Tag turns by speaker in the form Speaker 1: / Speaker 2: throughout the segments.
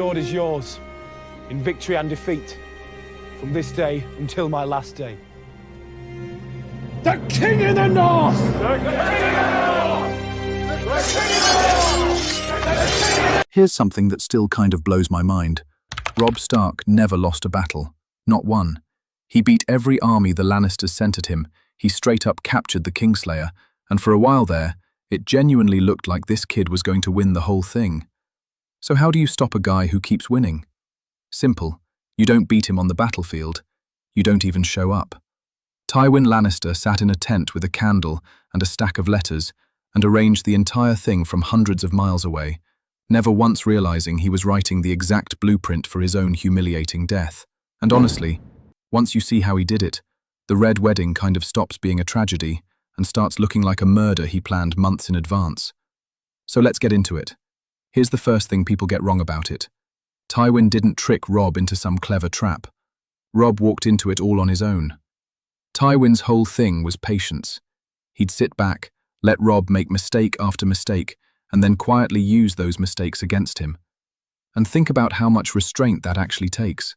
Speaker 1: sword is yours, in victory and defeat, from this day until my last day. The King in the North! The King in the North! The King in the North!
Speaker 2: Here's something that still kind of blows my mind. Robb Stark never lost a battle. Not one. He beat every army the Lannisters sent at him. He straight up captured the Kingslayer, and for a while there, it genuinely looked like this kid was going to win the whole thing. So how do you stop a guy who keeps winning? Simple. You don't beat him on the battlefield. You don't even show up. Tywin Lannister sat in a tent with a candle and a stack of letters and arranged the entire thing from hundreds of miles away, never once realizing he was writing the exact blueprint for his own humiliating death. And honestly, once you see how he did it, the Red Wedding kind of stops being a tragedy and starts looking like a murder he planned months in advance. So let's get into it. Here's the first thing people get wrong about it. Tywin didn't trick Robb into some clever trap. Robb walked into it all on his own. Tywin's whole thing was patience. He'd sit back, let Robb make mistake after mistake, and then quietly use those mistakes against him. And think about how much restraint that actually takes.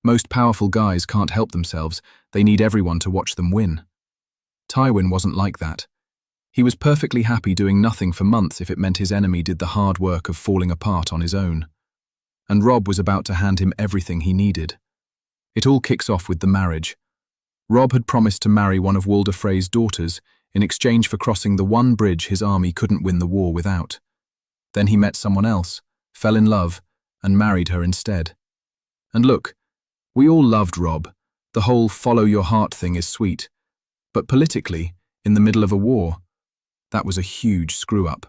Speaker 2: Most powerful guys can't help themselves, they need everyone to watch them win. Tywin wasn't like that. He was perfectly happy doing nothing for months if it meant his enemy did the hard work of falling apart on his own. And Robb was about to hand him everything he needed. It all kicks off with the marriage. Robb had promised to marry one of Walder Frey's daughters in exchange for crossing the one bridge his army couldn't win the war without. Then he met someone else, fell in love, and married her instead. And look, we all loved Robb. The whole follow your heart thing is sweet. But politically, in the middle of a war, that was a huge screw-up.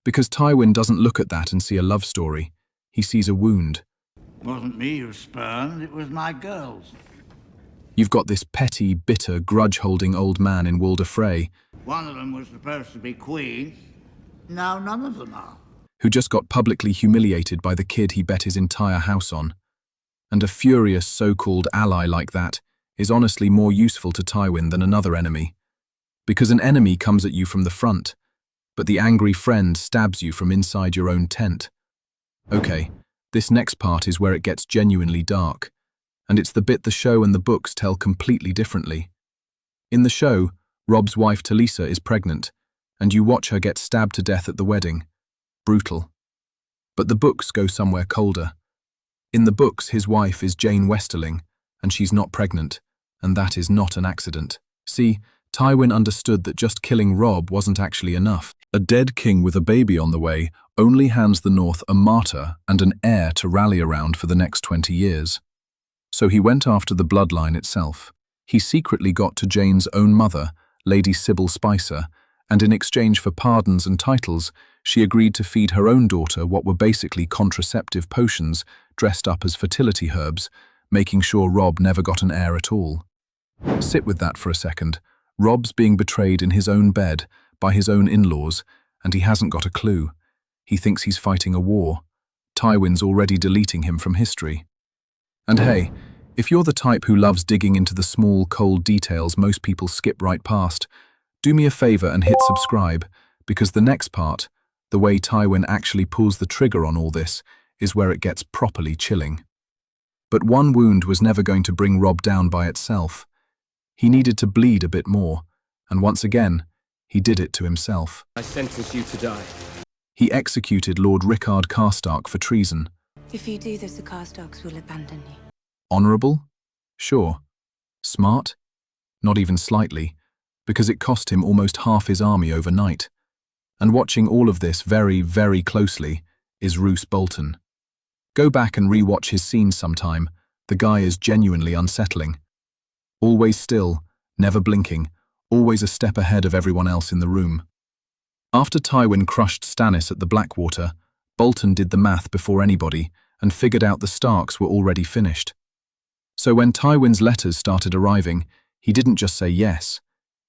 Speaker 2: Because Tywin doesn't look at that and see a love story. He sees a wound.
Speaker 3: It wasn't me who spurned, it was my girls.
Speaker 2: You've got this petty, bitter, grudge-holding old man in Walder Frey.
Speaker 3: One of them was supposed to be queen. Now none of them are.
Speaker 2: Who just got publicly humiliated by the kid he bet his entire house on. And a furious so-called ally like that is honestly more useful to Tywin than another enemy. Because an enemy comes at you from the front, but the angry friend stabs you from inside your own tent. Okay, this next part is where it gets genuinely dark, and it's the bit the show and the books tell completely differently. In the show, Robb's wife Talisa is pregnant, and you watch her get stabbed to death at the wedding. Brutal. But the books go somewhere colder. In the books, his wife is Jane Westerling, and she's not pregnant, and that is not an accident. See, Tywin understood that just killing Robb wasn't actually enough. A dead king with a baby on the way only hands the North a martyr and an heir to rally around for the next 20 years. So he went after the bloodline itself. He secretly got to Jane's own mother, Lady Sybil Spicer, and in exchange for pardons and titles, she agreed to feed her own daughter what were basically contraceptive potions dressed up as fertility herbs, making sure Robb never got an heir at all. Sit with that for a second. Robb's being betrayed in his own bed by his own in-laws, and he hasn't got a clue. He thinks he's fighting a war. Tywin's already deleting him from history. And hey, if you're the type who loves digging into the small, cold details most people skip right past, do me a favor and hit subscribe, because the next part, the way Tywin actually pulls the trigger on all this, is where it gets properly chilling. But one wound was never going to bring Robb down by itself. He needed to bleed a bit more, and once again, he did it to himself.
Speaker 1: I sentence you to die.
Speaker 2: He executed Lord Rickard Karstark for treason.
Speaker 4: If you do this, the Karstarks will abandon you.
Speaker 2: Honourable? Sure. Smart? Not even slightly, because it cost him almost half his army overnight. And watching all of this very, very closely is Roose Bolton. Go back and re-watch his scenes sometime. The guy is genuinely unsettling. Always still, never blinking, always a step ahead of everyone else in the room. After Tywin crushed Stannis at the Blackwater, Bolton did the math before anybody and figured out the Starks were already finished. So when Tywin's letters started arriving, he didn't just say yes.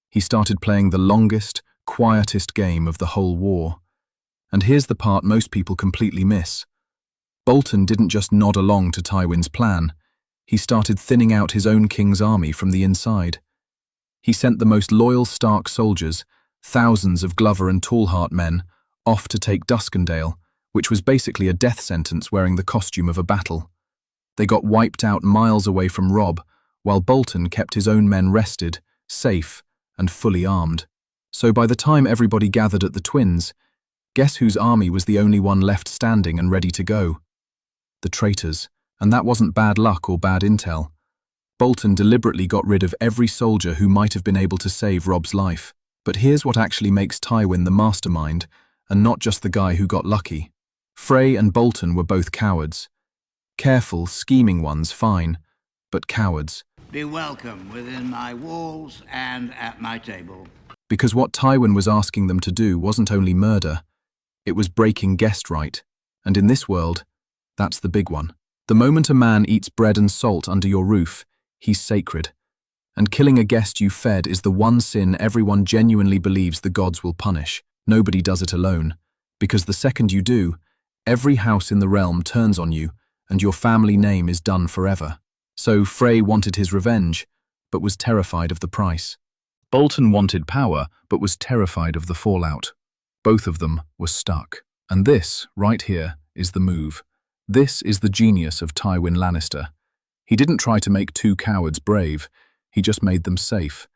Speaker 2: He started playing the longest, quietest game of the whole war. And here's the part most people completely miss. Bolton didn't just nod along to Tywin's plan. He started thinning out his own king's army from the inside. He sent the most loyal Stark soldiers, thousands of Glover and Tallheart men, off to take Duskendale, which was basically a death sentence wearing the costume of a battle. They got wiped out miles away from Robb, while Bolton kept his own men rested, safe, and fully armed. So by the time everybody gathered at the Twins, guess whose army was the only one left standing and ready to go? The traitors. And that wasn't bad luck or bad intel. Bolton deliberately got rid of every soldier who might have been able to save Robb's life. But here's what actually makes Tywin the mastermind, and not just the guy who got lucky. Frey and Bolton were both cowards. Careful, scheming ones, fine, but cowards.
Speaker 3: Be welcome within my walls and at my table.
Speaker 2: Because what Tywin was asking them to do wasn't only murder, it was breaking guest right. And in this world, that's the big one. The moment a man eats bread and salt under your roof, he's sacred. And killing a guest you fed is the one sin everyone genuinely believes the gods will punish. Nobody does it alone, because the second you do, every house in the realm turns on you, and your family name is done forever. So Frey wanted his revenge, but was terrified of the price. Bolton wanted power, but was terrified of the fallout. Both of them were stuck. And this, right here, is the move. This is the genius of Tywin Lannister. He didn't try to make two cowards brave, he just made them safe.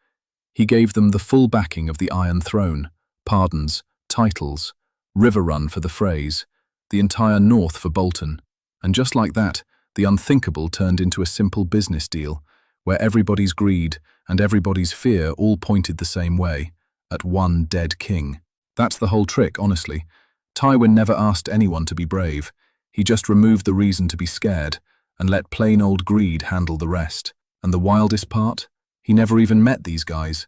Speaker 2: He gave them the full backing of the Iron Throne, pardons, titles, River Run for the Freys, the entire North for Bolton. And just like that, the unthinkable turned into a simple business deal, where everybody's greed and everybody's fear all pointed the same way, at one dead king. That's the whole trick, honestly. Tywin never asked anyone to be brave. He just removed the reason to be scared and let plain old greed handle the rest. And the wildest part? He never even met these guys.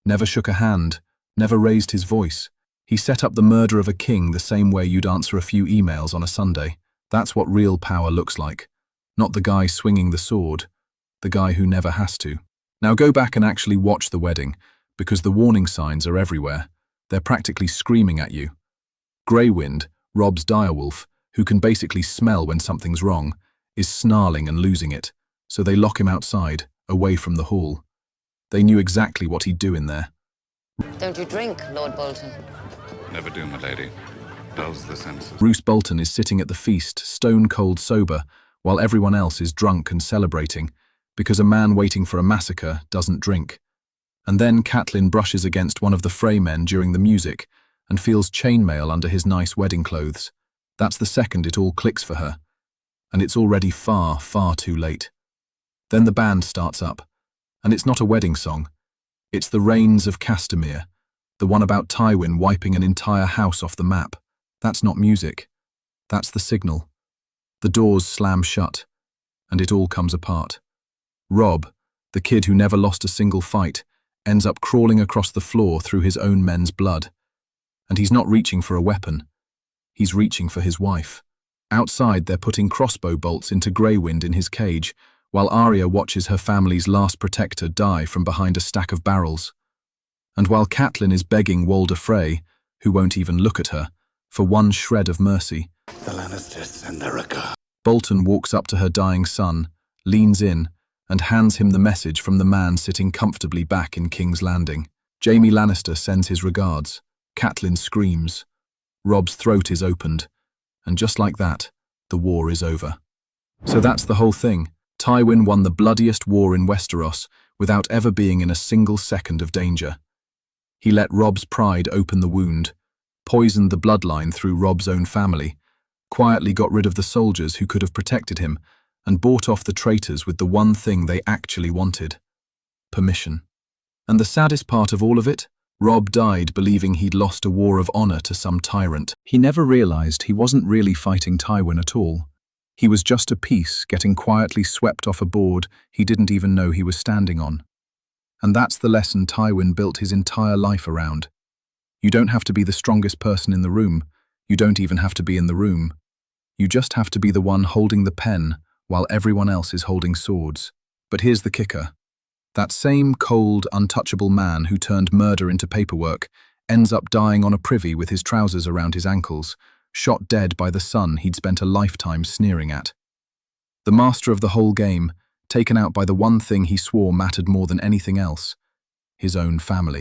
Speaker 2: Never shook a hand, never raised his voice. He set up the murder of a king the same way you'd answer a few emails on a Sunday. That's what real power looks like. Not the guy swinging the sword, the guy who never has to. Now go back and actually watch the wedding, because the warning signs are everywhere. They're practically screaming at you. Greywind, Robb's direwolf, who can basically smell when something's wrong, is snarling and losing it, so they lock him outside, away from the hall. They knew exactly what he'd do in there.
Speaker 5: Don't you drink, Lord Bolton?
Speaker 6: Never do, my lady. Dulls the senses.
Speaker 2: Roose Bolton is sitting at the feast, stone-cold sober, while everyone else is drunk and celebrating, because a man waiting for a massacre doesn't drink. And then Catelyn brushes against one of the Frey men during the music and feels chainmail under his nice wedding clothes. That's the second it all clicks for her. And it's already far, far too late. Then the band starts up, and it's not a wedding song. It's the Rains of Castamere, the one about Tywin wiping an entire house off the map. That's not music. That's the signal. The doors slam shut, and it all comes apart. Robb, the kid who never lost a single fight, ends up crawling across the floor through his own men's blood. And he's not reaching for a weapon. He's reaching for his wife. Outside, they're putting crossbow bolts into Greywind in his cage, while Arya watches her family's last protector die from behind a stack of barrels. And while Catelyn is begging Walder Frey, who won't even look at her, for one shred of mercy,
Speaker 7: The Lannisters and Erica.
Speaker 2: Bolton walks up to her dying son, leans in, and hands him the message from the man sitting comfortably back in King's Landing. Jaime Lannister sends his regards. Catelyn screams. Robb's throat is opened. And just like that, the war is over. So that's the whole thing. Tywin won the bloodiest war in Westeros without ever being in a single second of danger. He let Robb's pride open the wound, poisoned the bloodline through Robb's own family, quietly got rid of the soldiers who could have protected him, and bought off the traitors with the one thing they actually wanted: permission. And the saddest part of all of it? Robb died believing he'd lost a war of honor to some tyrant. He never realized he wasn't really fighting Tywin at all. He was just a piece getting quietly swept off a board he didn't even know he was standing on. And that's the lesson Tywin built his entire life around. You don't have to be the strongest person in the room. You don't even have to be in the room. You just have to be the one holding the pen while everyone else is holding swords. But here's the kicker. That same cold, untouchable man who turned murder into paperwork ends up dying on a privy with his trousers around his ankles, shot dead by the son he'd spent a lifetime sneering at. The master of the whole game, taken out by the one thing he swore mattered more than anything else: his own family.